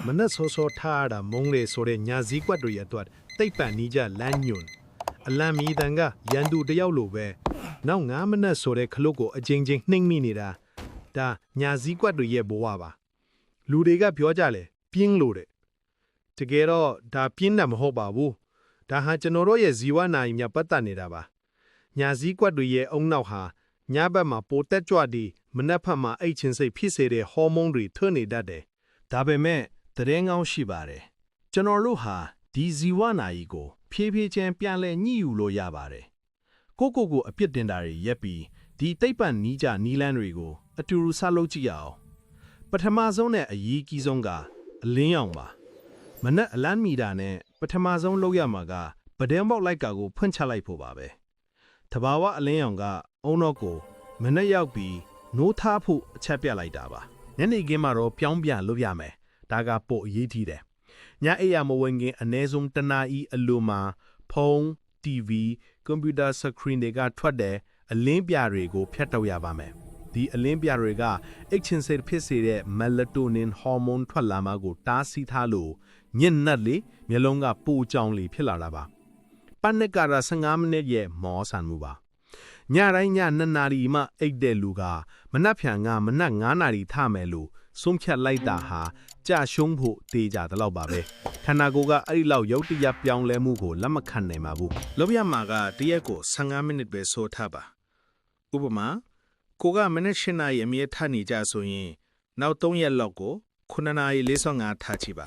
မနက်စောစောထားတာမုံလေဆိုတဲ့ညာစည်းကွက်တွေအတွက်တိတ်ပန်နီးကြလမ်းညွန်အလံမီတန်ကရန်သူတယောက်လိုပဲနောက်9မိနစ်ဆိုတဲ့ခလုတ်ကိုအချင်းချင်းနှိမ့်မိနေတာဒါညာစည်းကွက်တွေရဲ့ဘဝပါလူတွေကပြောကြလေပြင်းလို့တဲ့တကယ်တော့ဒါပြင်းတာမဟုတ်ပါဘူးဒါဟာကျွန်တော်တို့ရဲ့ဇီဝနာရီများပတ်သက်နေတာပါညာစည်းကွက်တွေရဲ့အုံနောက်ဟာညဘက်မှာပိုတက်ကြွပြီးမနက်ဖက်မှာအိတ်ချင်းစိတ်ဖြစ်စေတဲ့ဟော်မုန်းတွေထွက်နေတတ်တယ်ဒါပေမဲ့သတင်းကောင်းရှိပါတယ်ကျွန်တော်တို့ဟာဒီဇီဝနာရီကိုဖြည်းဖြည်းချင်းပြန်လဲညှိယူလို့ရပါတယ်ကိုအပြစ်တင်တာတွေရက်ပြီးဒီတိတ်ပန်နီးကြနီးလန်းတွေကိုအတူတူဆက်လုပ်ကြည့်ရအောင်ပထမဆုံးနဲ့အရေးကြီးဆုံးကအလင်းရောင်ပါမနက်အလန်းမီတာနဲ့ပထမဆုံးလုပ်ရမှာကပဒင်းပေါက်လိုက်ကာကိုဖွင့်ချလိုက်ဖို့ပါပဲတဘာဝအလင်းရောင်ကအုံတော့ကိုမနက်ရောက်ပြီးနိုးထားဖို့အချက်ပြလိုက်တာပါညနေခင်းမှာတော့ပြောင်းပြန်လုပ်ရမယ်ဒါကပိုအရေးကြီးတယ်ညအိယာမဝင်ခင်အနည်းဆုံးတစ်နာရီအလိုမှာဖုန်း TV ကွန်ပျူတာစခရင်တွေကထွက်တဲ့အလင်းပြတွေကိုဖျက်တော့ရပါမယ်ဒီအလင်းပြတွေကအိတ်ချင်စိတ်ဖြစ်စေတဲ့ melatonin ဟော်မုန်းထွက်လာမှာကိုတားဆီးထားလို့ညင်နက်လေမျက်လုံးကပိုကြောင်လေဖြစ်လာတာပါပန်းနက်ကရာ15မိနစ်ရဲ့မောဆန်မှုပါညတိုင်းည2နာရီမှအိတ်တဲ့လူကမနက်ဖြန်ကမနက်9နာရီထမယ်လို့ဆုံးဖြတ်လိုက်တာဟာကြာရှုံးဖို့တေးကြတဲ့လောက်ပါပဲခန္ဓာကိုယ်ကအဲ့ဒီလောက်ရုပ်တရက်ပြောင်းလဲမှုကိုလက်မခံနိုင်ပါဘူးလုပ်ရမှာကတရက်ကို15မိနစ်ပဲဆိုထားပါဥပမာကိုကမနက်7နာရီအမြဲထနေကြဆိုရင်နောက်3ရက်လောက်ကို9နာရီ45ထားချပါ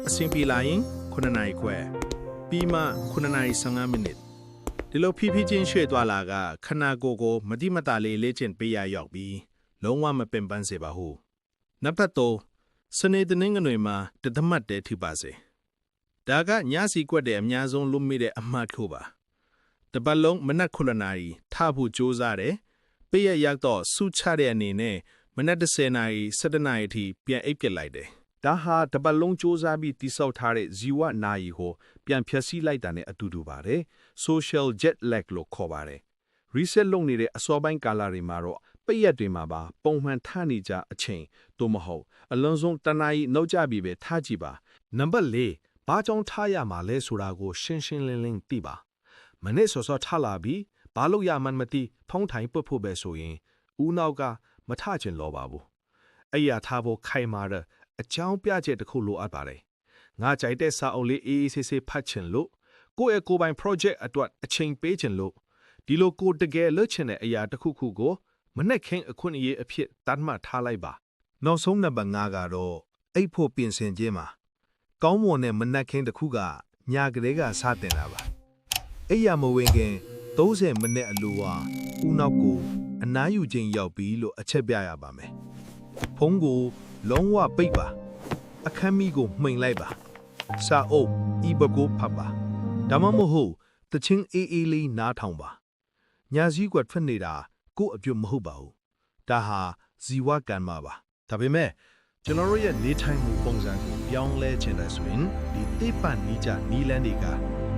အဆင်ပြေလာရင်9နာရီခွဲပြီးမှ9နာရီ15မိနစ်ဒီလိုဖြည်းဖြည်းချင်းရွှေ့သွားလာကခန္ဓာကိုယ်ကိုမတိမတာလေးလေ့ကျင့်ပေးရရောက်ပြီးလုံးဝမပင်ပန်းစေပါဘူးနံပါတ်3စနေတနင်္ဂနွေမှာတသမတ်တဲထိပါစေဒါကညစီကွက်တဲ့အများဆုံးလုံးမိတဲ့အမှတ်ခုပါတပတ်လုံးမနက်9နာရီထဖို့ကြိုးစားတယ်ပေးရရောက်တော့စုချတဲ့အနေနဲ့မနက်10နာရီ17နာရီအထိပြန်အိပ်ပစ်လိုက်တယ်ဒါဟာတပတ်လုံးစူးစမ်းပြီးတိစောက်ထားတဲ့ဇီဝနာရီကိုပြန်ဖြည့်ဆည်းလိုက်တာနဲ့အတူတူပါတယ် social jet lag လို့ခေါ်ပါတယ် reset လုပ်နေတဲ့အစောပိုင်းကာလတွေမှာတော့ပိတ်ရက်တွေမှာပါပုံမှန်ထနေကြအချိန်သို့မဟုတ်အလွန်ဆုံးတနာရီနှုတ်ကြပြီးပဲထားကြည့်ပါနံပါတ်4ဘာကြောင့်ထားရမှာလဲဆိုတာကိုရှင်းရှင်းလင်းလင်းသိပါမနေ့စောစောထားလာပြီးဘာလို့ရမှန်းမသိဖုံးထိုင်ပုတ်ဖို့ပဲဆိုရင်ဦးနောက်ကမထချင်တော့ပါဘူးအဲ့ရထားဖို့ခိုင်မာတဲ့အကြောင်းပြချက်တစ်ခုလိုအပ်ပါတယ်ငါကြိုက်တဲ့စာအုပ်လေးအေးအေးဆေးဆေးဖတ်ချင်လို့ကိုယ့်ရဲ့ကိုယ်ပိုင် project အတွက်အချိန်ပေးချင်လို့ဒီလိုကိုတကယ်လုပ်ချင်တဲ့အရာတစ်ခုခုကိုမနဲ့ခင်းအခွင့်အရေးအဖြစ်တတ်မှတ်ထားလိုက်ပါနောက်ဆုံးနံပါတ်5ကတော့အိတ်ဖို့ပြင်ဆင်ခြင်းပါကောင်းမွန်တဲ့မနဲ့ခင်းတစ်ခုကညာကလေးကစတင်တာပါအိယာမဝင်ခင်30မိနစ်အလိုဟာဦးနောက်ကိုအနားယူခြင်းရောက်ပြီလို့အချက်ပြရပါမယ်ဖုံးကိုလုံးဝပိတ်ပါအခမ်းမီကိုမှိန်လိုက်ပါစာအုပ်ဤဘကိုဖတ်ပါဒါမှမဟုတ်တချင်းအေးအေးလေးနားထောင်ပါညာစည်းကွက်ထွက်နေတာကို့အပြုတ်မဟုတ်ပါဘူးဒါဟာဇီဝကံမှာပါဒါပေမဲ့ကျွန်တော်တို့ရဲ့နေထိုင်မှုပုံစံကိုပြောင်းလဲခြင်းတဲ့ဆိုရင်ဒီတိပ္ပန်နီးကြနီးလန်းတွေက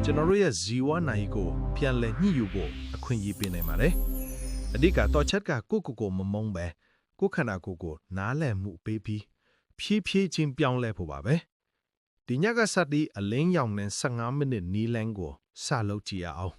ကျွန်တော်တို့ရဲ့ဇီဝနာရီကိုပြန်လဲညှိယူဖို့အခွင့်အရေးပေးနိုင်ပါတယ်အဓိကတော့ချက်ကကိုမမုန်းပဲကိုခန္ဓာကိုယ်ကိုနားလည်မှုပေးပြီးဖြည်းဖြည်းချင်းပြောင်းလဲဖို့ပါပဲဒီညကစတဲ့ အလင်းရောင်နဲ့15မိနစ်နီးလန်းကိုစလုပ်ကြည့်ရအောင်